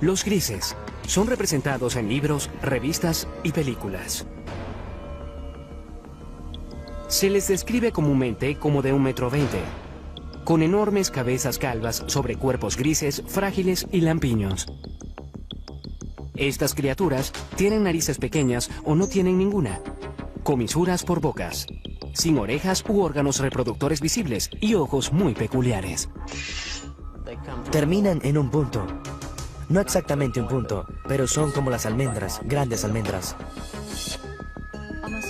Los grises son representados en libros, revistas y películas. Se les describe comúnmente como de 1,20 m, con enormes cabezas calvas sobre cuerpos grises, frágiles y lampiños. Estas criaturas tienen narices pequeñas o no tienen ninguna, comisuras por bocas, sin orejas u órganos reproductores visibles y ojos muy peculiares. Terminan en un punto. No exactamente un punto, pero son como las almendras, grandes almendras.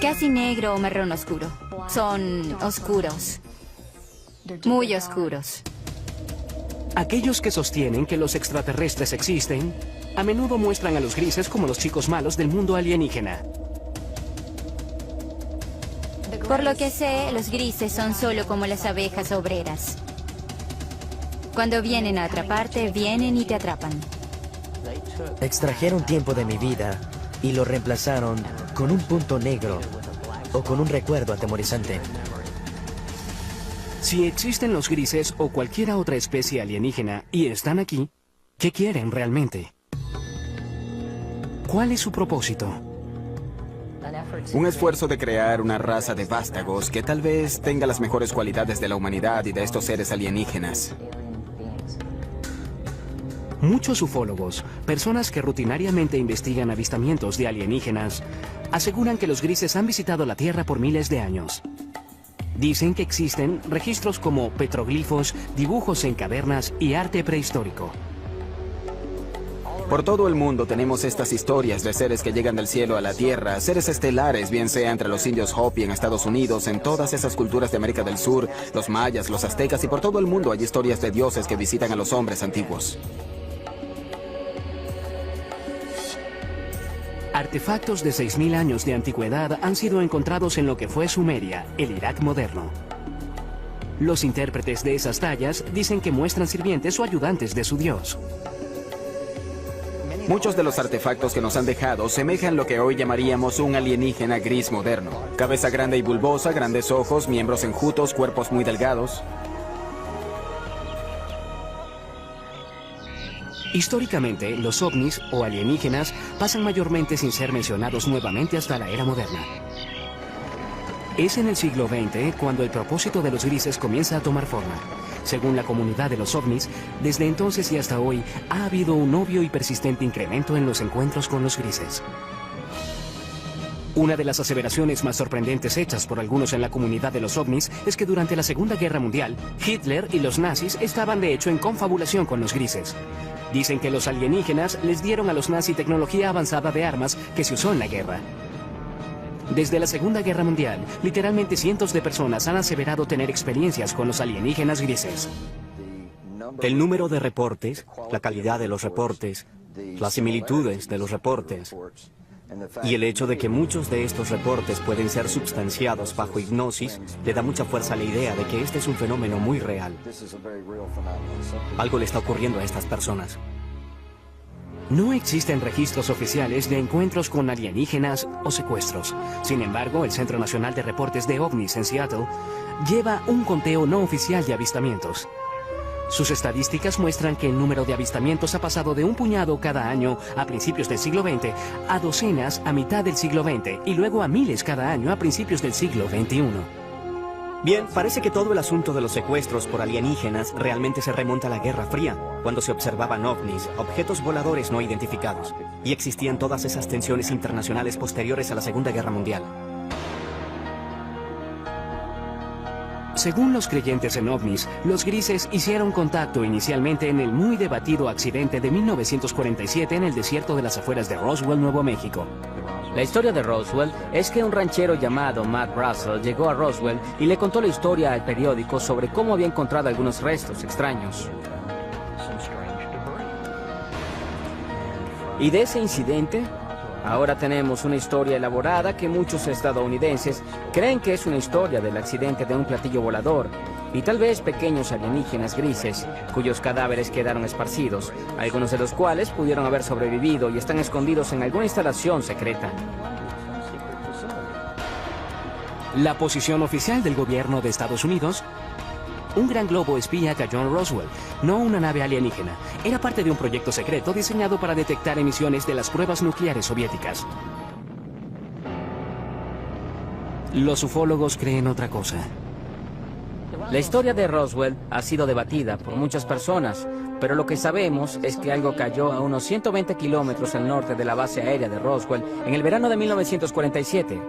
Casi negro o marrón oscuro. Son oscuros. Muy oscuros. Aquellos que sostienen que los extraterrestres existen, a menudo muestran a los grises como los chicos malos del mundo alienígena. Por lo que sé, los grises son solo como las abejas obreras. Cuando vienen a atraparte, vienen y te atrapan. Extrajeron tiempo de mi vida y lo reemplazaron con un punto negro o con un recuerdo atemorizante. Si existen los grises o cualquier otra especie alienígena y están aquí, ¿qué quieren realmente? ¿Cuál es su propósito? Un esfuerzo de crear una raza de vástagos que tal vez tenga las mejores cualidades de la humanidad y de estos seres alienígenas. Muchos ufólogos, personas que rutinariamente investigan avistamientos de alienígenas, aseguran que los grises han visitado la Tierra por miles de años. Dicen que existen registros como petroglifos, dibujos en cavernas y arte prehistórico. Por todo el mundo tenemos estas historias de seres que llegan del cielo a la Tierra, seres estelares, bien sea entre los indios Hopi en Estados Unidos, en todas esas culturas de América del Sur, los mayas, los aztecas, y por todo el mundo hay historias de dioses que visitan a los hombres antiguos. Artefactos de 6000 años de antigüedad han sido encontrados en lo que fue Sumeria, el Irak moderno. Los intérpretes de esas tallas dicen que muestran sirvientes o ayudantes de su dios. Muchos de los artefactos que nos han dejado semejan lo que hoy llamaríamos un alienígena gris moderno. Cabeza grande y bulbosa, grandes ojos, miembros enjutos, cuerpos muy delgados. Históricamente, los ovnis o alienígenas pasan mayormente sin ser mencionados nuevamente hasta la era moderna. Es en el siglo XX cuando el propósito de los grises comienza a tomar forma. Según la comunidad de los ovnis, desde entonces y hasta hoy ha habido un obvio y persistente incremento en los encuentros con los grises. Una de las aseveraciones más sorprendentes hechas por algunos en la comunidad de los ovnis es que durante la Segunda Guerra Mundial, Hitler y los nazis estaban de hecho en confabulación con los grises. Dicen que los alienígenas les dieron a los nazis tecnología avanzada de armas que se usó en la guerra. Desde la Segunda Guerra Mundial, literalmente cientos de personas han aseverado tener experiencias con los alienígenas grises. El número de reportes, la calidad de los reportes, las similitudes de los reportes y el hecho de que muchos de estos reportes pueden ser substanciados bajo hipnosis le da mucha fuerza a la idea de que este es un fenómeno muy real. Algo le está ocurriendo a estas personas. No existen registros oficiales de encuentros con alienígenas o secuestros. Sin embargo, el Centro Nacional de Reportes de OVNIs en Seattle lleva un conteo no oficial de avistamientos. Sus estadísticas muestran que el número de avistamientos ha pasado de un puñado cada año a principios del siglo XX a docenas a mitad del siglo XX y luego a miles cada año a principios del siglo XXI. Bien, parece que todo el asunto de los secuestros por alienígenas realmente se remonta a la Guerra Fría, cuando se observaban ovnis, objetos voladores no identificados, y existían todas esas tensiones internacionales posteriores a la Segunda Guerra Mundial. Según los creyentes en ovnis, los grises hicieron contacto inicialmente en el muy debatido accidente de 1947 en el desierto de las afueras de Roswell, Nuevo México. La historia de Roswell es que un ranchero llamado Matt Russell llegó a Roswell y le contó la historia al periódico sobre cómo había encontrado algunos restos extraños. Y de ese incidente, ahora tenemos una historia elaborada que muchos estadounidenses creen que es una historia del accidente de un platillo volador y tal vez pequeños alienígenas grises cuyos cadáveres quedaron esparcidos, algunos de los cuales pudieron haber sobrevivido y están escondidos en alguna instalación secreta. La posición oficial del gobierno de Estados Unidos: un gran globo espía cayó en Roswell, no una nave alienígena. era parte de un proyecto secreto diseñado para detectar emisiones de las pruebas nucleares soviéticas. Los ufólogos creen otra cosa. La historia de Roswell ha sido debatida por muchas personas, pero lo que sabemos es que algo cayó a unos 120 kilómetros al norte de la base aérea de Roswell en el verano de 1947.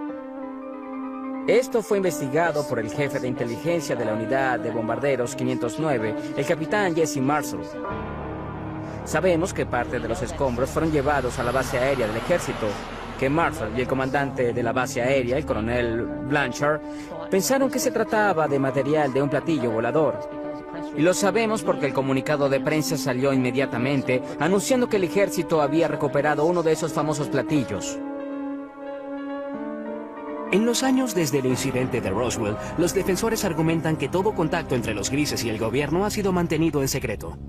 Esto fue investigado por el jefe de inteligencia de la unidad de bombarderos 509, el capitán Jesse Marshall. Sabemos que parte de los escombros fueron llevados a la base aérea del ejército, que Marshall y el comandante de la base aérea, el coronel Blanchard, pensaron que se trataba de material de un platillo volador. Y lo sabemos porque el comunicado de prensa salió inmediatamente anunciando que el ejército había recuperado uno de esos famosos platillos. En los años desde el incidente de Roswell, los defensores argumentan que todo contacto entre los grises y el gobierno ha sido mantenido en secreto.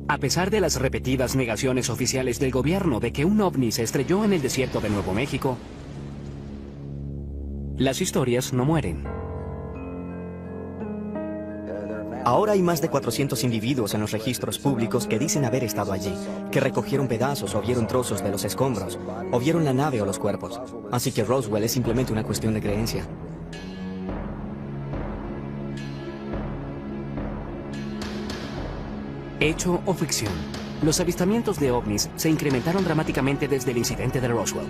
A pesar de las repetidas negaciones oficiales del gobierno de que un ovni se estrelló en el desierto de Nuevo México, las historias no mueren. Ahora hay más de 400 individuos en los registros públicos que dicen haber estado allí, que recogieron pedazos o vieron trozos de los escombros, o vieron la nave o los cuerpos. Así que Roswell es simplemente una cuestión de creencia. Hecho o ficción, los avistamientos de ovnis se incrementaron dramáticamente desde el incidente de Roswell.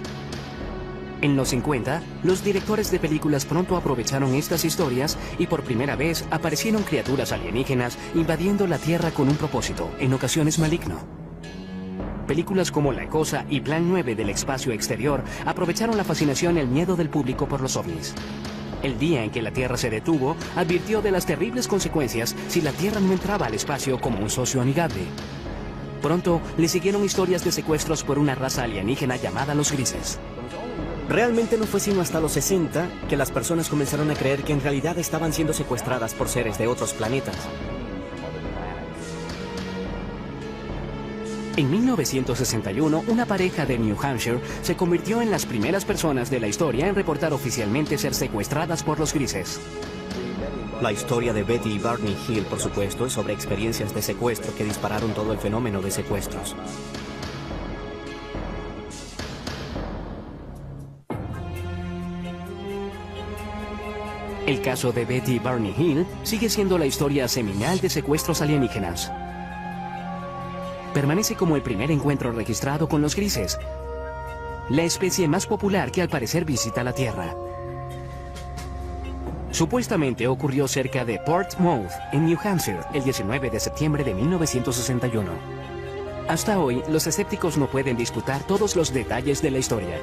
En los 50, los directores de películas pronto aprovecharon estas historias y por primera vez aparecieron criaturas alienígenas invadiendo la Tierra con un propósito, en ocasiones maligno. Películas como La Cosa y Plan 9 del espacio exterior aprovecharon la fascinación y el miedo del público por los ovnis. El día en que la Tierra se detuvo, advirtió de las terribles consecuencias si la Tierra no entraba al espacio como un socio amigable. Pronto le siguieron historias de secuestros por una raza alienígena llamada los grises. Realmente no fue sino hasta los 60 que las personas comenzaron a creer que en realidad estaban siendo secuestradas por seres de otros planetas. En 1961, una pareja de New Hampshire se convirtió en las primeras personas de la historia en reportar oficialmente ser secuestradas por los grises. La historia de Betty y Barney Hill, por supuesto, es sobre experiencias de secuestro que dispararon todo el fenómeno de secuestros. El caso de Betty y Barney Hill sigue siendo la historia seminal de secuestros alienígenas. Permanece como el primer encuentro registrado con los grises, la especie más popular que al parecer visita la Tierra. Supuestamente ocurrió cerca de Portsmouth, en New Hampshire, el 19 de septiembre de 1961. Hasta hoy, los escépticos no pueden disputar todos los detalles de la historia.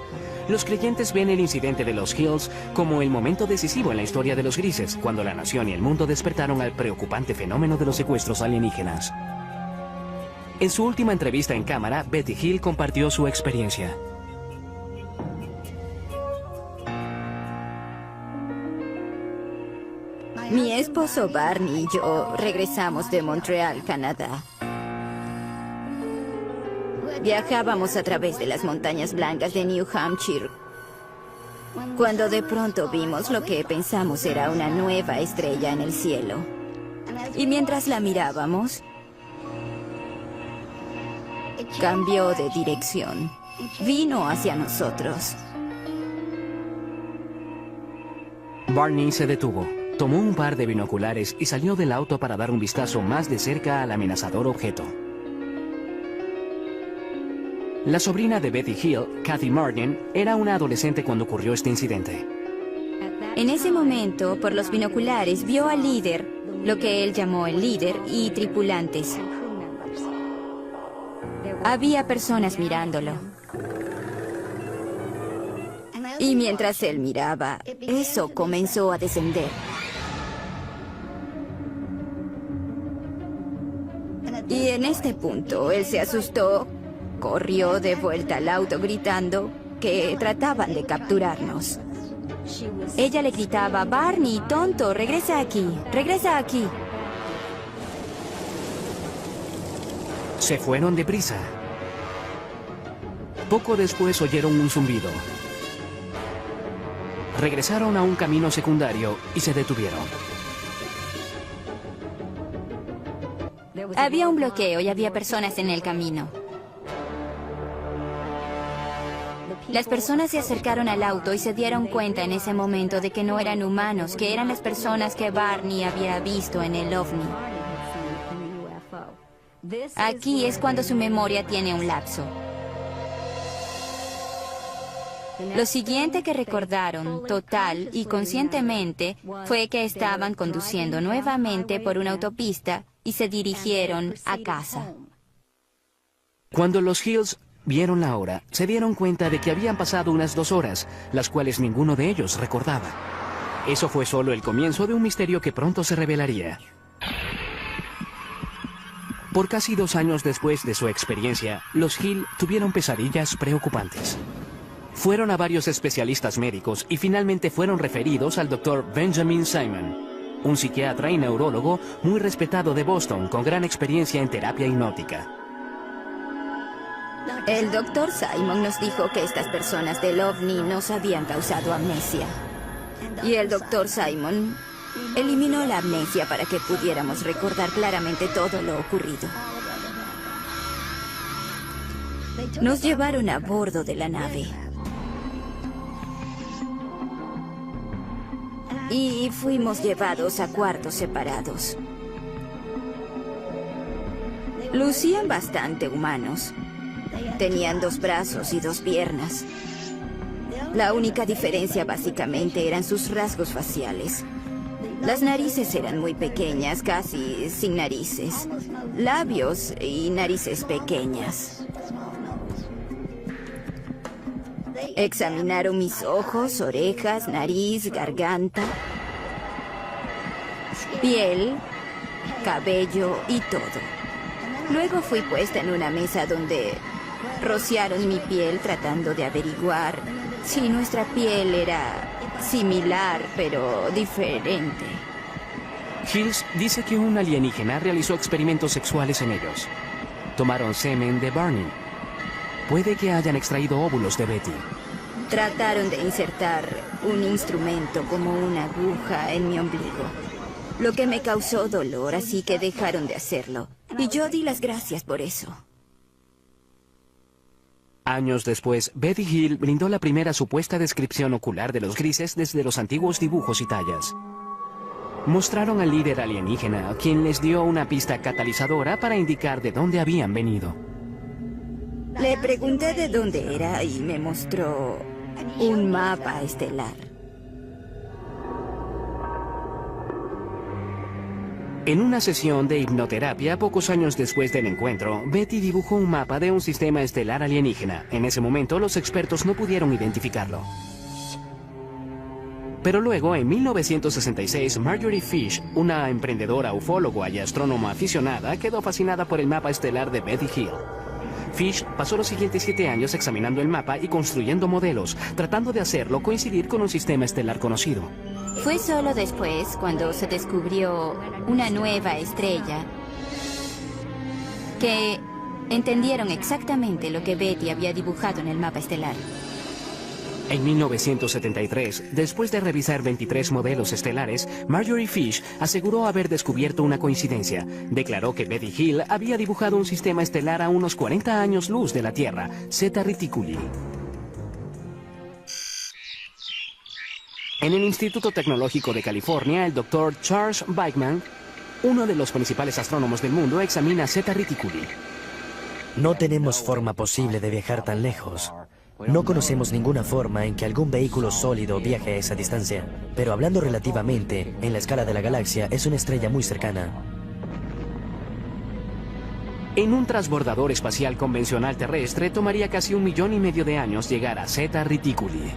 Los creyentes ven el incidente de los Hills como el momento decisivo en la historia de los grises, cuando la nación y el mundo despertaron al preocupante fenómeno de los secuestros alienígenas. En su última entrevista en cámara, Betty Hill compartió su experiencia. Mi esposo Barney y yo regresamos de Montreal, Canadá. Viajábamos a través de las montañas blancas de New Hampshire, cuando de pronto vimos lo que pensamos era una nueva estrella en el cielo. Y mientras la mirábamos, cambió de dirección. Vino hacia nosotros. Barney se detuvo, tomó un par de binoculares y salió del auto para dar un vistazo más de cerca al amenazador objeto. La sobrina de Betty Hill, Kathy Martin, era una adolescente cuando ocurrió este incidente. En ese momento, por los binoculares, vio al líder, lo que él llamó el líder, y tripulantes. Había personas mirándolo. Y mientras él miraba, eso comenzó a descender. Y en este punto, él se asustó, corrió de vuelta al auto gritando que trataban de capturarnos. Ella le gritaba: Barney, tonto, regresa aquí, regresa aquí. Se fueron deprisa. Poco después oyeron un zumbido. Regresaron a un camino secundario y se detuvieron. Había un bloqueo y había personas en el camino. Las personas se acercaron al auto y se dieron cuenta en ese momento de que no eran humanos, que eran las personas que Barney había visto en el ovni. Aquí es cuando su memoria tiene un lapso. Lo siguiente que recordaron, total y conscientemente, fue que estaban conduciendo nuevamente por una autopista y se dirigieron a casa. Cuando los Hills vieron la hora, se dieron cuenta de que habían pasado unas 2 horas, las cuales ninguno de ellos recordaba. Eso fue solo el comienzo de un misterio que pronto se revelaría. Por casi 2 años después de su experiencia, los Hill tuvieron pesadillas preocupantes. Fueron a varios especialistas médicos y finalmente fueron referidos al Dr. Benjamin Simon, un psiquiatra y neurólogo muy respetado de Boston con gran experiencia en terapia hipnótica. El Dr. Simon nos dijo que estas personas del ovni nos habían causado amnesia. Y el Dr. Simon eliminó la amnesia para que pudiéramos recordar claramente todo lo ocurrido. Nos llevaron a bordo de la nave. Y fuimos llevados a cuartos separados. Lucían bastante humanos. Tenían 2 brazos y 2 piernas. La única diferencia básicamente eran sus rasgos faciales. Las narices eran muy pequeñas, casi sin narices. Labios y narices pequeñas. Examinaron mis ojos, orejas, nariz, garganta, piel, cabello y todo. Luego fui puesta en una mesa donde rociaron mi piel tratando de averiguar si nuestra piel era similar pero diferente. Hills dice que un alienígena realizó experimentos sexuales en ellos. Tomaron semen de Barney. Puede que hayan extraído óvulos de Betty. Trataron de insertar un instrumento como una aguja en mi ombligo, lo que me causó dolor, así que dejaron de hacerlo. Y yo di las gracias por eso. Años después, Betty Hill brindó la primera supuesta descripción ocular de los grises desde los antiguos dibujos y tallas. Mostraron al líder alienígena, quien les dio una pista catalizadora para indicar de dónde habían venido. Le pregunté de dónde era y me mostró un mapa estelar. En una sesión de hipnoterapia, pocos años después del encuentro, Betty dibujó un mapa de un sistema estelar alienígena. En ese momento, los expertos no pudieron identificarlo. Pero luego, en 1966, Marjorie Fish, una emprendedora, ufóloga y astrónoma aficionada, quedó fascinada por el mapa estelar de Betty Hill. Fish pasó los siguientes 7 años examinando el mapa y construyendo modelos, tratando de hacerlo coincidir con un sistema estelar conocido. Fue solo después, cuando se descubrió una nueva estrella, que entendieron exactamente lo que Betty había dibujado en el mapa estelar. En 1973, después de revisar 23 modelos estelares, Marjorie Fish aseguró haber descubierto una coincidencia. Declaró que Betty Hill había dibujado un sistema estelar a unos 40 años luz de la Tierra, Zeta Reticuli. En el Instituto Tecnológico de California, el Dr. Charles Bachman, uno de los principales astrónomos del mundo, examina Zeta Reticuli. No tenemos forma posible de viajar tan lejos. No conocemos ninguna forma en que algún vehículo sólido viaje a esa distancia. Pero hablando relativamente, en la escala de la galaxia, es una estrella muy cercana. En un transbordador espacial convencional terrestre, tomaría casi 1,5 millones de años llegar a Zeta Reticuli.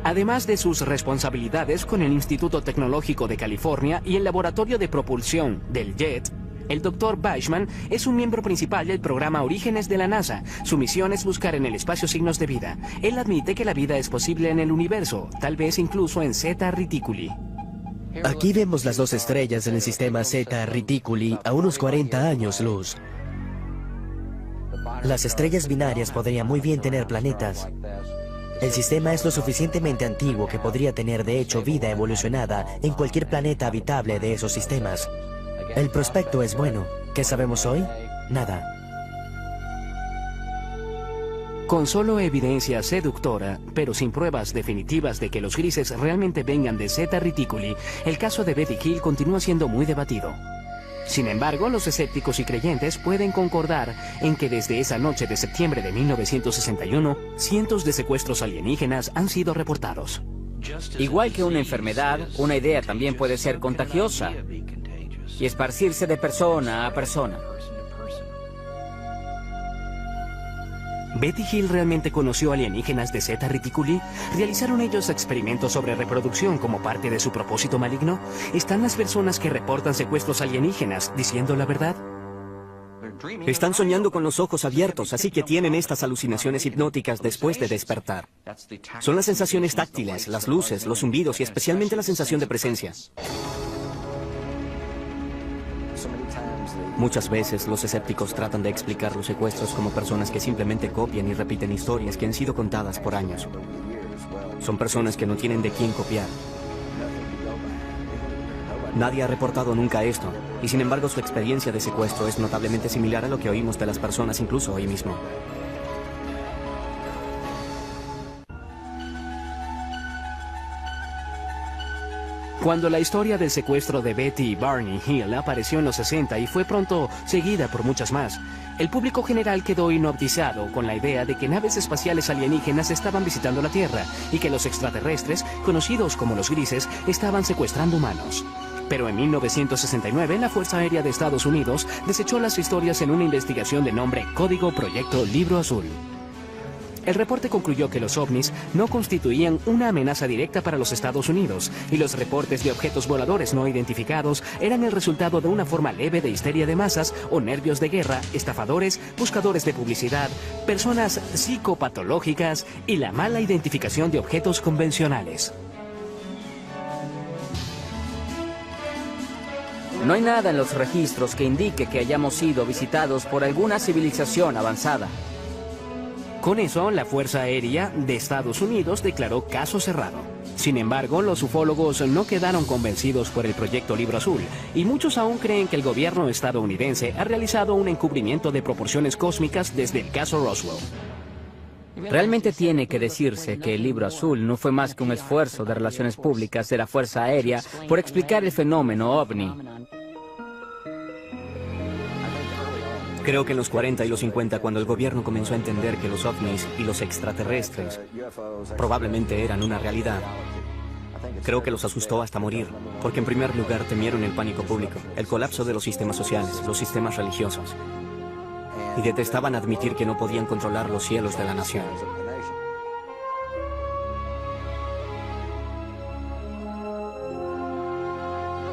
Además de sus responsabilidades con el Instituto Tecnológico de California y el Laboratorio de Propulsión del JET, el Dr. Bachman es un miembro principal del programa Orígenes de la NASA. Su misión es buscar en el espacio signos de vida. Él admite que la vida es posible en el universo, tal vez incluso en Zeta Reticuli. Aquí vemos las 2 estrellas en el sistema Zeta Reticuli a unos 40 años luz. Las estrellas binarias podrían muy bien tener planetas. El sistema es lo suficientemente antiguo que podría tener de hecho vida evolucionada en cualquier planeta habitable de esos sistemas. El prospecto es bueno. ¿Qué sabemos hoy? Nada. Con solo evidencia seductora, pero sin pruebas definitivas de que los grises realmente vengan de Zeta Reticuli, el caso de Betty Hill continúa siendo muy debatido. Sin embargo, los escépticos y creyentes pueden concordar en que desde esa noche de septiembre de 1961, cientos de secuestros alienígenas han sido reportados. Igual que una enfermedad, una idea también puede ser contagiosa y esparcirse de persona a persona. ¿Betty Hill realmente conoció alienígenas de Zeta Reticuli? ¿Realizaron ellos experimentos sobre reproducción como parte de su propósito maligno? ¿Están las personas que reportan secuestros alienígenas diciendo la verdad? Están soñando con los ojos abiertos, así que tienen estas alucinaciones hipnóticas después de despertar. Son las sensaciones táctiles, las luces, los zumbidos y especialmente la sensación de presencia. Muchas veces los escépticos tratan de explicar los secuestros como personas que simplemente copian y repiten historias que han sido contadas por años. Son personas que no tienen de quién copiar. Nadie ha reportado nunca esto, y sin embargo su experiencia de secuestro es notablemente similar a lo que oímos de las personas incluso hoy mismo. Cuando la historia del secuestro de Betty y Barney Hill apareció en los 60 y fue pronto seguida por muchas más, el público general quedó hipnotizado con la idea de que naves espaciales alienígenas estaban visitando la Tierra y que los extraterrestres, conocidos como los grises, estaban secuestrando humanos. Pero en 1969, la Fuerza Aérea de Estados Unidos desechó las historias en una investigación de nombre Código Proyecto Libro Azul. El reporte concluyó que los ovnis no constituían una amenaza directa para los Estados Unidos y los reportes de objetos voladores no identificados eran el resultado de una forma leve de histeria de masas o nervios de guerra, estafadores, buscadores de publicidad, personas psicopatológicas y la mala identificación de objetos convencionales. No hay nada en los registros que indique que hayamos sido visitados por alguna civilización avanzada. Con eso, la Fuerza Aérea de Estados Unidos declaró caso cerrado. Sin embargo, los ufólogos no quedaron convencidos por el Proyecto Libro Azul, y muchos aún creen que el gobierno estadounidense ha realizado un encubrimiento de proporciones cósmicas desde el caso Roswell. Realmente tiene que decirse que el Libro Azul no fue más que un esfuerzo de relaciones públicas de la Fuerza Aérea por explicar el fenómeno ovni. Creo que en los 40 y los 50, cuando el gobierno comenzó a entender que los ovnis y los extraterrestres probablemente eran una realidad, creo que los asustó hasta morir, porque en primer lugar temieron el pánico público, el colapso de los sistemas sociales, los sistemas religiosos, y detestaban admitir que no podían controlar los cielos de la nación.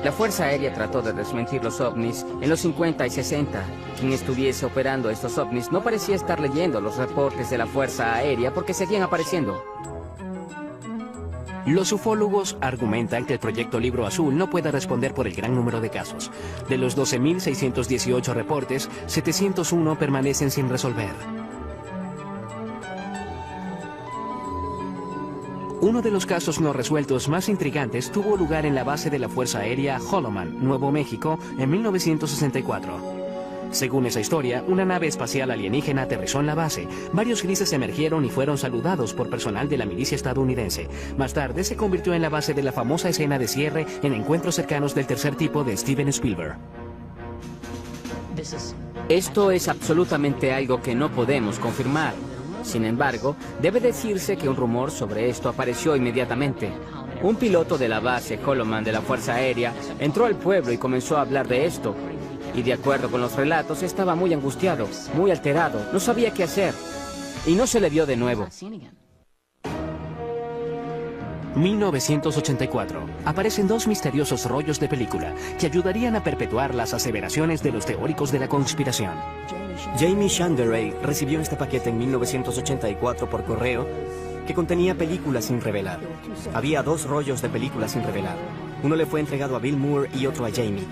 La Fuerza Aérea trató de desmentir los ovnis en los 50 y 60. Quien estuviese operando estos ovnis no parecía estar leyendo los reportes de la Fuerza Aérea porque seguían apareciendo. Los ufólogos argumentan que el Proyecto Libro Azul no puede responder por el gran número de casos. De los 12.618 reportes, 701 permanecen sin resolver. Uno de los casos no resueltos más intrigantes tuvo lugar en la base de la Fuerza Aérea Holloman, Nuevo México, en 1964. Según esa historia, una nave espacial alienígena aterrizó en la base. Varios grises emergieron y fueron saludados por personal de la milicia estadounidense. Más tarde se convirtió en la base de la famosa escena de cierre en Encuentros cercanos del tercer tipo de Steven Spielberg. Esto es absolutamente algo que no podemos confirmar. Sin embargo, debe decirse que un rumor sobre esto apareció inmediatamente. Un piloto de la base Holloman de la Fuerza Aérea entró al pueblo y comenzó a hablar de esto. Y de acuerdo con los relatos, estaba muy angustiado, muy alterado, no sabía qué hacer. Y no se le vio de nuevo. 1984. Aparecen dos misteriosos rollos de película que ayudarían a perpetuar las aseveraciones de los teóricos de la conspiración. Jamie Shanderay recibió este paquete en 1984 por correo que contenía películas sin revelar. Había dos rollos de películas sin revelar. Uno le fue entregado a Bill Moore y otro a Jamie.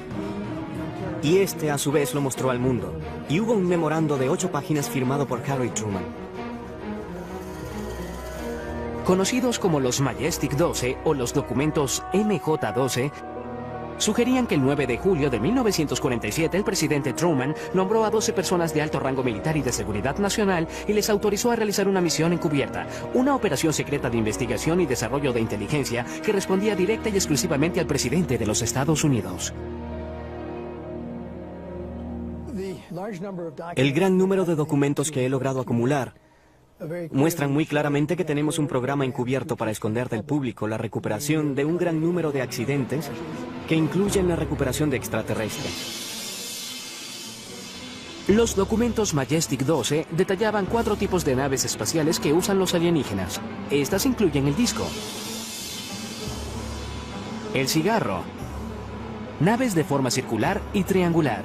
Y este a su vez lo mostró al mundo. Y hubo un memorando de 8 páginas firmado por Harry Truman. Conocidos como los Majestic 12 o los documentos MJ-12, Sugerían que el 9 de julio de 1947 el presidente Truman nombró a 12 personas de alto rango militar y de seguridad nacional y les autorizó a realizar una misión encubierta, una operación secreta de investigación y desarrollo de inteligencia que respondía directa y exclusivamente al presidente de los Estados Unidos. El gran número de documentos que he logrado acumular muestran muy claramente que tenemos un programa encubierto para esconder del público la recuperación de un gran número de accidentes que incluyen la recuperación de extraterrestres. Los documentos Majestic 12 detallaban 4 tipos de naves espaciales que usan los alienígenas. Estas incluyen el disco, el cigarro, naves de forma circular y triangular.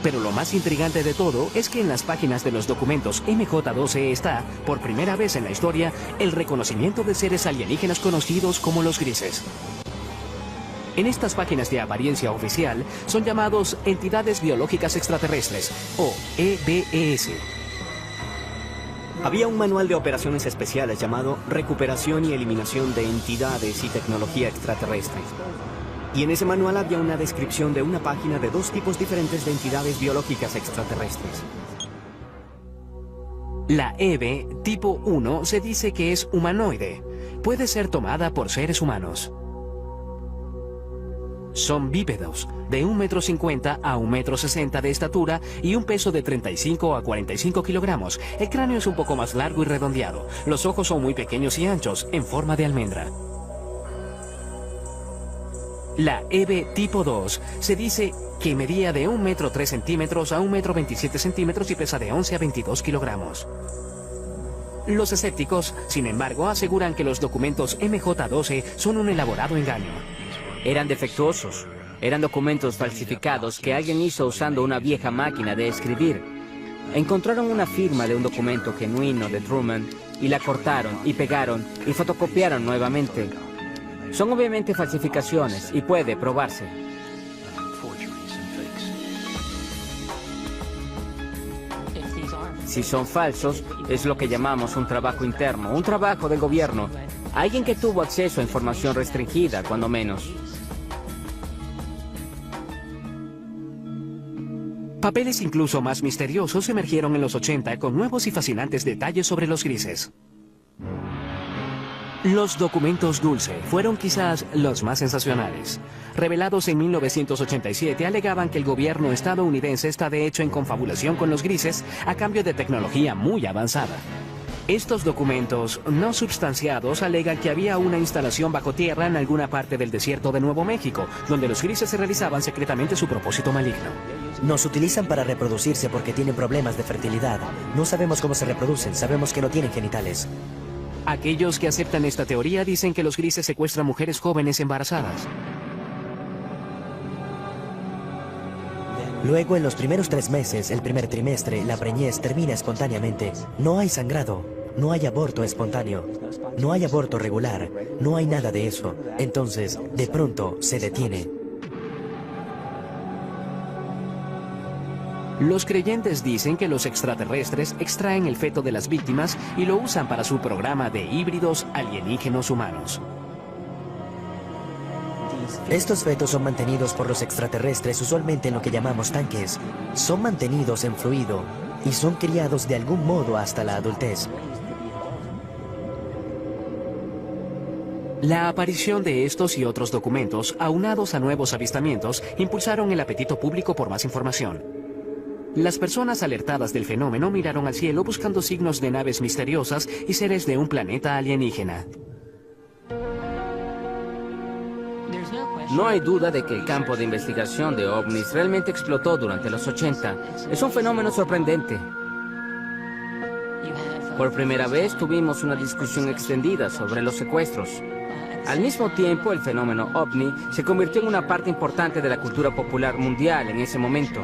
Pero lo más intrigante de todo es que en las páginas de los documentos MJ-12 está, por primera vez en la historia, el reconocimiento de seres alienígenas conocidos como los grises. En estas páginas de apariencia oficial son llamados entidades biológicas extraterrestres, o EBES. Había un manual de operaciones especiales llamado Recuperación y Eliminación de Entidades y Tecnología Extraterrestre. Y en ese manual había una descripción de una página de 2 tipos diferentes de entidades biológicas extraterrestres. La EBE tipo 1 se dice que es humanoide. Puede ser tomada por seres humanos. Son bípedos, de 1,50 m a 1,60 m de estatura y un peso de 35 a 45 kilogramos. El cráneo es un poco más largo y redondeado. Los ojos son muy pequeños y anchos, en forma de almendra. La EBE tipo 2 se dice que medía de 1,3 m a 1,27 m y pesa de 11 a 22 kilogramos. Los escépticos, sin embargo, aseguran que los documentos MJ-12 son un elaborado engaño. Eran defectuosos. Eran documentos falsificados que alguien hizo usando una vieja máquina de escribir. Encontraron una firma de un documento genuino de Truman y la cortaron y pegaron y fotocopiaron nuevamente. Son obviamente falsificaciones y puede probarse. Si son falsos, es lo que llamamos un trabajo interno, un trabajo del gobierno. Alguien que tuvo acceso a información restringida, cuando menos. Papeles incluso más misteriosos emergieron en los 80 con nuevos y fascinantes detalles sobre los grises. Los documentos Dulce fueron quizás los más sensacionales. Revelados en 1987, alegaban que el gobierno estadounidense está de hecho en confabulación con los grises a cambio de tecnología muy avanzada. Estos documentos no substanciados alegan que había una instalación bajo tierra en alguna parte del desierto de Nuevo México, donde los grises se realizaban secretamente su propósito maligno. Nos utilizan para reproducirse porque tienen problemas de fertilidad. No sabemos cómo se reproducen, sabemos que no tienen genitales. Aquellos que aceptan esta teoría dicen que los grises secuestran mujeres jóvenes embarazadas. Luego, en los primeros 3 meses, el primer trimestre, la preñez termina espontáneamente. No hay sangrado, no hay aborto espontáneo, no hay aborto regular, no hay nada de eso. Entonces, de pronto, se detiene. Los creyentes dicen que los extraterrestres extraen el feto de las víctimas y lo usan para su programa de híbridos alienígenos humanos. Estos fetos son mantenidos por los extraterrestres usualmente en lo que llamamos tanques. Son mantenidos en fluido y son criados de algún modo hasta la adultez. La aparición de estos y otros documentos, aunados a nuevos avistamientos, impulsaron el apetito público por más información. Las personas alertadas del fenómeno miraron al cielo buscando signos de naves misteriosas y seres de un planeta alienígena. No hay duda de que el campo de investigación de ovnis realmente explotó durante los 80. Es un fenómeno sorprendente. Por primera vez tuvimos una discusión extendida sobre los secuestros. Al mismo tiempo, el fenómeno ovni se convirtió en una parte importante de la cultura popular mundial en ese momento.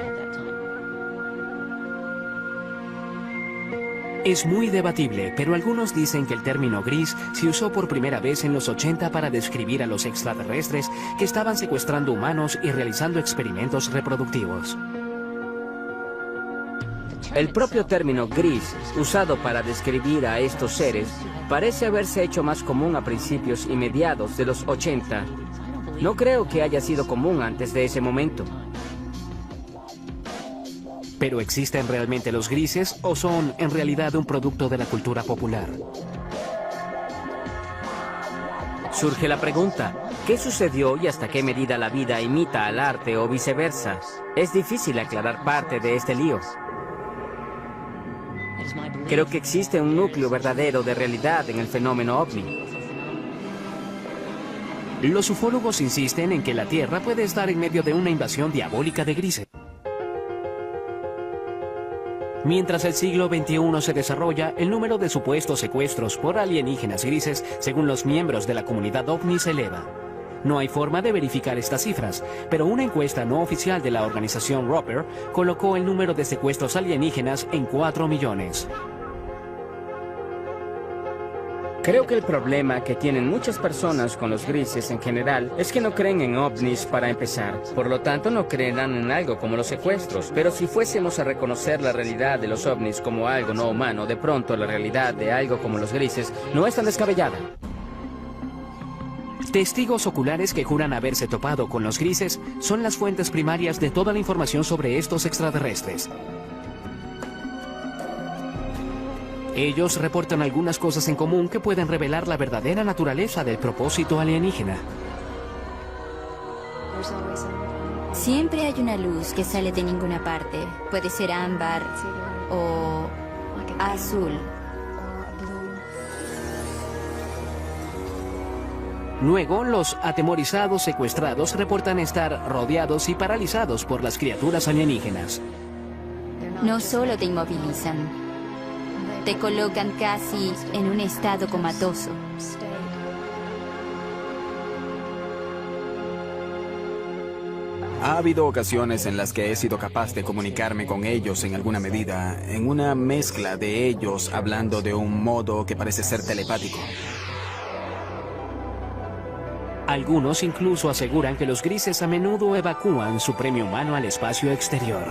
Es muy debatible, pero algunos dicen que el término gris se usó por primera vez en los 80 para describir a los extraterrestres que estaban secuestrando humanos y realizando experimentos reproductivos. El propio término gris, usado para describir a estos seres, parece haberse hecho más común a principios y mediados de los 80. No creo que haya sido común antes de ese momento. ¿Pero existen realmente los grises o son en realidad un producto de la cultura popular? Surge la pregunta, ¿qué sucedió y hasta qué medida la vida imita al arte o viceversa? Es difícil aclarar parte de este lío. Creo que existe un núcleo verdadero de realidad en el fenómeno ovni. Los ufólogos insisten en que la Tierra puede estar en medio de una invasión diabólica de grises. Mientras el siglo XXI se desarrolla, el número de supuestos secuestros por alienígenas grises, según los miembros de la comunidad ovni, se eleva. No hay forma de verificar estas cifras, pero una encuesta no oficial de la organización Roper colocó el número de secuestros alienígenas en 4 millones. Creo que el problema que tienen muchas personas con los grises en general es que no creen en ovnis para empezar. Por lo tanto, no creerán en algo como los secuestros. Pero si fuésemos a reconocer la realidad de los ovnis como algo no humano, de pronto la realidad de algo como los grises no es tan descabellada. Testigos oculares que juran haberse topado con los grises son las fuentes primarias de toda la información sobre estos extraterrestres. Ellos reportan algunas cosas en común que pueden revelar la verdadera naturaleza del propósito alienígena. Siempre hay una luz que sale de ninguna parte. Puede ser ámbar o azul. Luego, los atemorizados secuestrados reportan estar rodeados y paralizados por las criaturas alienígenas. No solo te inmovilizan, te colocan casi en un estado comatoso. Ha habido ocasiones en las que he sido capaz de comunicarme con ellos en alguna medida, en una mezcla de ellos hablando de un modo que parece ser telepático. Algunos incluso aseguran que los grises a menudo evacúan su premio humano al espacio exterior.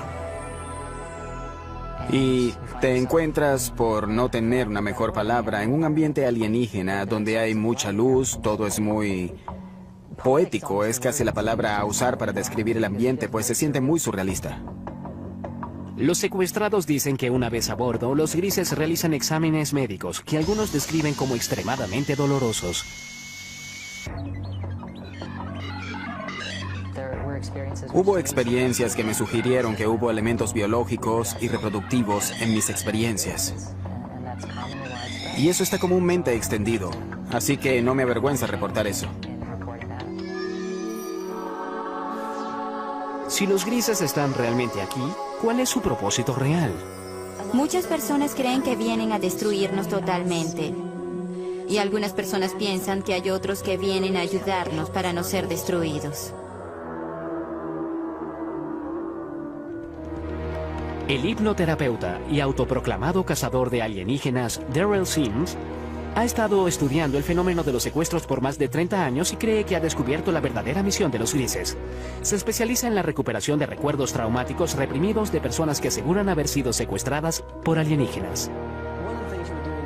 Y te encuentras, por no tener una mejor palabra, en un ambiente alienígena donde hay mucha luz, todo es muy poético, es casi la palabra a usar para describir el ambiente, pues se siente muy surrealista. Los secuestrados dicen que una vez a bordo, los grises realizan exámenes médicos que algunos describen como extremadamente dolorosos. Hubo experiencias que me sugirieron que hubo elementos biológicos y reproductivos en mis experiencias. Y eso está comúnmente extendido, así que no me avergüenza reportar eso. Si los grises están realmente aquí, ¿cuál es su propósito real? Muchas personas creen que vienen a destruirnos totalmente. Y algunas personas piensan que hay otros que vienen a ayudarnos para no ser destruidos. El hipnoterapeuta y autoproclamado cazador de alienígenas, Daryl Sims, ha estado estudiando el fenómeno de los secuestros por más de 30 años y cree que ha descubierto la verdadera misión de los grises. Se especializa en la recuperación de recuerdos traumáticos reprimidos de personas que aseguran haber sido secuestradas por alienígenas.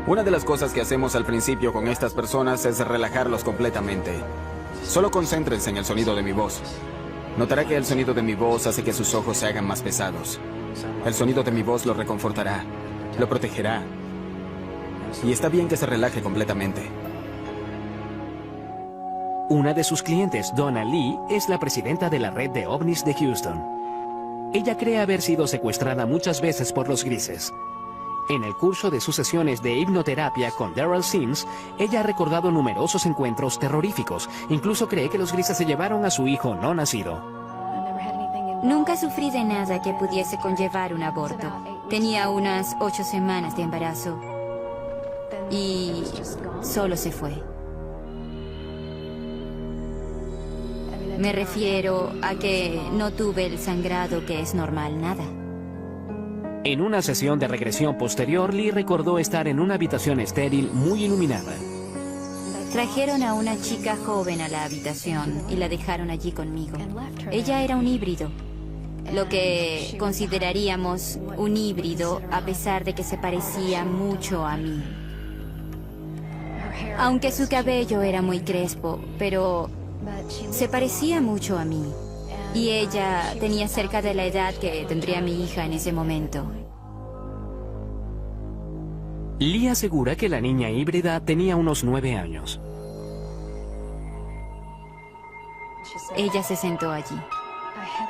Una de las cosas que hacemos al principio con estas personas es relajarlos completamente. Solo concéntrense en el sonido de mi voz. Notará que el sonido de mi voz hace que sus ojos se hagan más pesados. El sonido de mi voz lo reconfortará, lo protegerá. Y está bien que se relaje completamente. Una de sus clientes, Donna Lee, es la presidenta de la red de ovnis de Houston. Ella cree haber sido secuestrada muchas veces por los grises. En el curso de sus sesiones de hipnoterapia con Daryl Sims, ella ha recordado numerosos encuentros terroríficos. Incluso cree que los grises se llevaron a su hijo no nacido. Nunca sufrí de nada que pudiese conllevar un aborto. Tenía unas 8 semanas de embarazo. Y solo se fue. Me refiero a que no tuve el sangrado que es normal, nada. En una sesión de regresión posterior, Lee recordó estar en una habitación estéril muy iluminada. Trajeron a una chica joven a la habitación y la dejaron allí conmigo. Ella era un híbrido, lo que consideraríamos un híbrido a pesar de que se parecía mucho a mí. Aunque su cabello era muy crespo, pero Se parecía mucho a mí. Y ella tenía cerca de la edad que tendría mi hija en ese momento. Lee asegura que la niña híbrida tenía unos 9 años. Ella se sentó allí.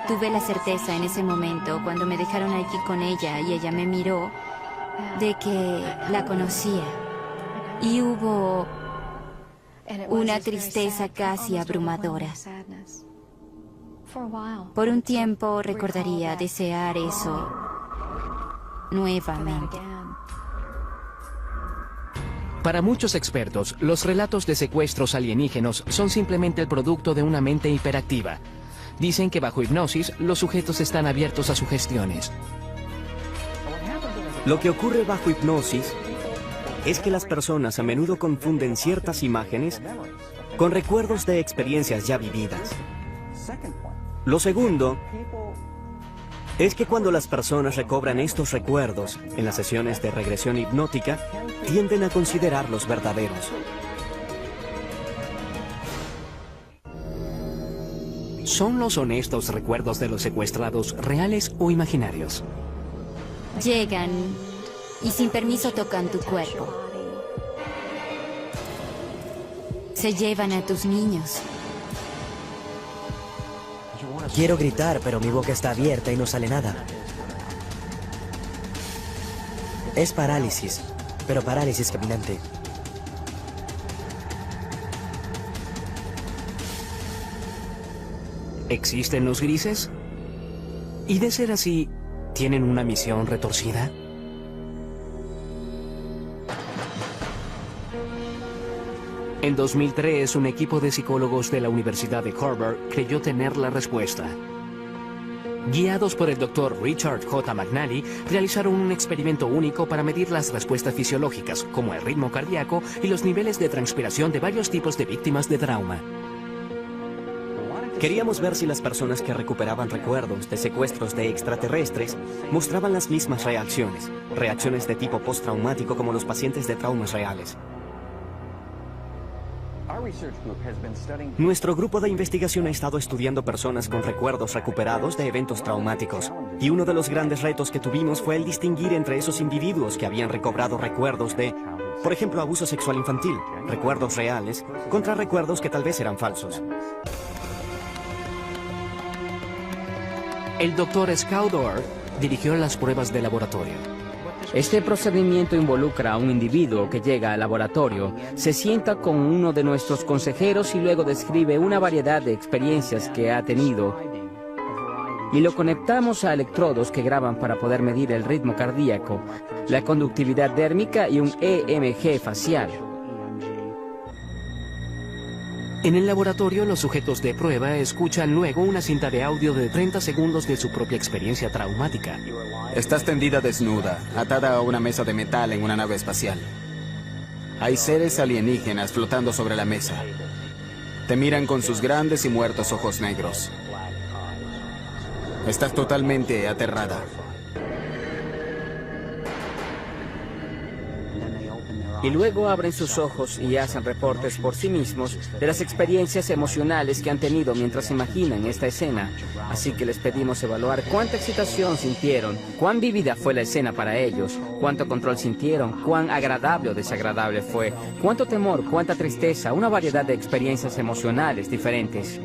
Tuve la certeza en ese momento, cuando me dejaron allí con ella y ella me miró, de que la conocía. Y hubo una tristeza casi abrumadora. Por un tiempo recordaría desear eso nuevamente. Para muchos expertos, los relatos de secuestros alienígenos son simplemente el producto de una mente hiperactiva. Dicen que bajo hipnosis, los sujetos están abiertos a sugestiones. Lo que ocurre bajo hipnosis es que las personas a menudo confunden ciertas imágenes con recuerdos de experiencias ya vividas. Lo segundo es que cuando las personas recobran estos recuerdos en las sesiones de regresión hipnótica, tienden a considerarlos verdaderos. ¿Son los honestos recuerdos de los secuestrados reales o imaginarios? Llegan y sin permiso tocan tu cuerpo. Se llevan a tus niños. Quiero gritar, pero mi boca está abierta y no sale nada. Es parálisis, pero parálisis caminante. ¿Existen los grises? Y de ser así, ¿tienen una misión retorcida? En 2003, un equipo de psicólogos de la Universidad de Harvard creyó tener la respuesta. Guiados por el Dr. Richard J. McNally, realizaron un experimento único para medir las respuestas fisiológicas, como el ritmo cardíaco y los niveles de transpiración de varios tipos de víctimas de trauma. Queríamos ver si las personas que recuperaban recuerdos de secuestros de extraterrestres mostraban las mismas reacciones de tipo postraumático como los pacientes de traumas reales. Nuestro grupo de investigación ha estado estudiando personas con recuerdos recuperados de eventos traumáticos, y uno de los grandes retos que tuvimos fue el distinguir entre esos individuos que habían recobrado recuerdos de, por ejemplo, abuso sexual infantil, recuerdos reales, contra recuerdos que tal vez eran falsos. El Dr. Scaudor dirigió las pruebas de laboratorio. Este procedimiento involucra a un individuo que llega al laboratorio, se sienta con uno de nuestros consejeros y luego describe una variedad de experiencias que ha tenido. Y lo conectamos a electrodos que graban para poder medir el ritmo cardíaco, la conductividad dérmica y un EMG facial. En el laboratorio, los sujetos de prueba escuchan luego una cinta de audio de 30 segundos de su propia experiencia traumática. Estás tendida desnuda, atada a una mesa de metal en una nave espacial. Hay seres alienígenas flotando sobre la mesa. Te miran con sus grandes y muertos ojos negros. Estás totalmente aterrada. Y luego abren sus ojos y hacen reportes por sí mismos de las experiencias emocionales que han tenido mientras imaginan esta escena. Así que les pedimos evaluar cuánta excitación sintieron, cuán vívida fue la escena para ellos, cuánto control sintieron, cuán agradable o desagradable fue, cuánto temor, cuánta tristeza, una variedad de experiencias emocionales diferentes.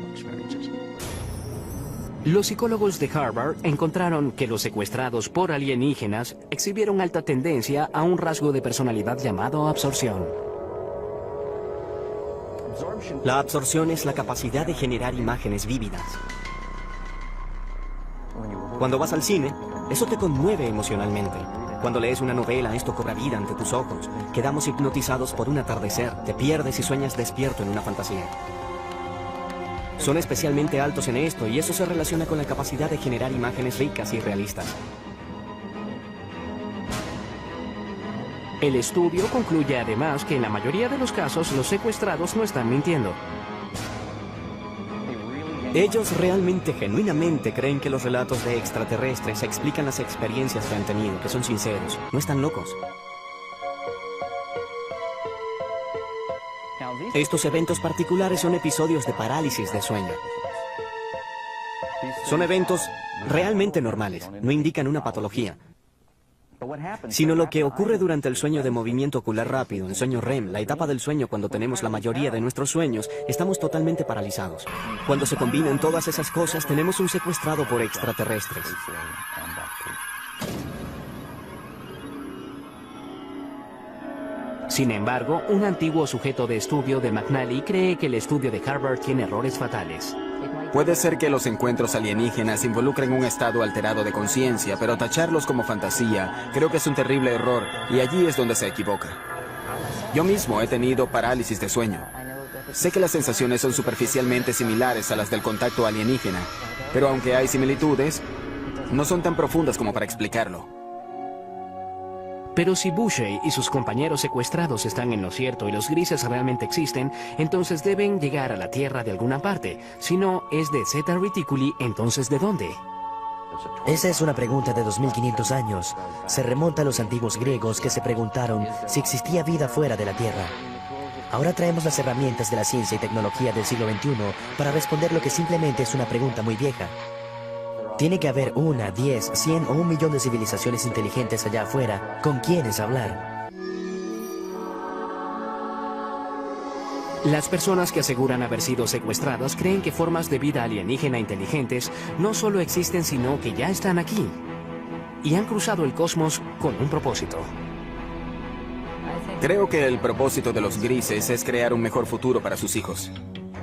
Los psicólogos de Harvard encontraron que los secuestrados por alienígenas exhibieron alta tendencia a un rasgo de personalidad llamado absorción. La absorción es la capacidad de generar imágenes vívidas. Cuando vas al cine, eso te conmueve emocionalmente. Cuando lees una novela, esto cobra vida ante tus ojos. Quedamos hipnotizados por un atardecer, te pierdes y sueñas despierto en una fantasía. Son especialmente altos en esto y eso se relaciona con la capacidad de generar imágenes ricas y realistas. El estudio concluye además que en la mayoría de los casos los secuestrados no están mintiendo. Ellos realmente, genuinamente creen que los relatos de extraterrestres explican las experiencias que han tenido, que son sinceros, no están locos. Estos eventos particulares son episodios de parálisis de sueño. Son eventos realmente normales, no indican una patología, sino lo que ocurre durante el sueño de movimiento ocular rápido, el sueño REM, la etapa del sueño cuando tenemos la mayoría de nuestros sueños, estamos totalmente paralizados. Cuando se combinan todas esas cosas, tenemos un secuestrado por extraterrestres. Sin embargo, un antiguo sujeto de estudio de McNally cree que el estudio de Harvard tiene errores fatales. Puede ser que los encuentros alienígenas involucren un estado alterado de conciencia, pero tacharlos como fantasía creo que es un terrible error, y allí es donde se equivoca. Yo mismo he tenido parálisis de sueño. Sé que las sensaciones son superficialmente similares a las del contacto alienígena, pero aunque hay similitudes, no son tan profundas como para explicarlo. Pero si Boucher y sus compañeros secuestrados están en lo cierto y los grises realmente existen, entonces deben llegar a la Tierra de alguna parte. Si no es de Zeta Reticuli, entonces ¿de dónde? Esa es una pregunta de 2500 años. Se remonta a los antiguos griegos que se preguntaron si existía vida fuera de la Tierra. Ahora traemos las herramientas de la ciencia y tecnología del siglo XXI para responder lo que simplemente es una pregunta muy vieja. Tiene que haber 1, 10, 100 o 1.000.000 de civilizaciones inteligentes allá afuera con quienes hablar. Las personas que aseguran haber sido secuestradas creen que formas de vida alienígena inteligentes no solo existen, sino que ya están aquí. Y han cruzado el cosmos con un propósito. Creo que el propósito de los grises es crear un mejor futuro para sus hijos.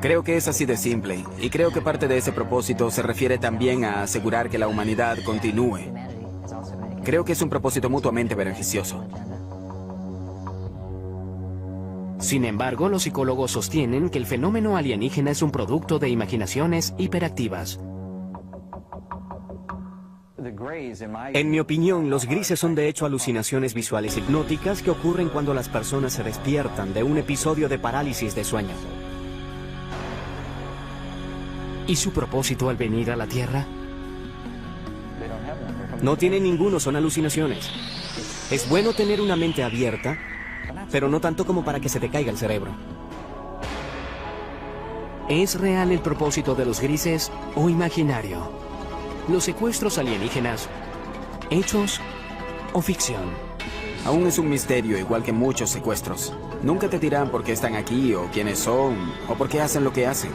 Creo que es así de simple, y creo que parte de ese propósito se refiere también a asegurar que la humanidad continúe. Creo que es un propósito mutuamente beneficioso. Sin embargo, los psicólogos sostienen que el fenómeno alienígena es un producto de imaginaciones hiperactivas. En mi opinión, los grises son de hecho alucinaciones visuales hipnóticas que ocurren cuando las personas se despiertan de un episodio de parálisis de sueño. ¿Y su propósito al venir a la Tierra? No tienen ninguno, son alucinaciones. Es bueno tener una mente abierta, pero no tanto como para que se te caiga el cerebro. ¿Es real el propósito de los grises o imaginario? ¿Los secuestros alienígenas, hechos o ficción? Aún es un misterio, igual que muchos secuestros. Nunca te dirán por qué están aquí, o quiénes son, o por qué hacen lo que hacen.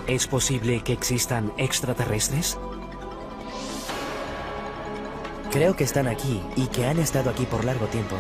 ¿Es posible que existan extraterrestres? Creo que están aquí y que han estado aquí por largo tiempo.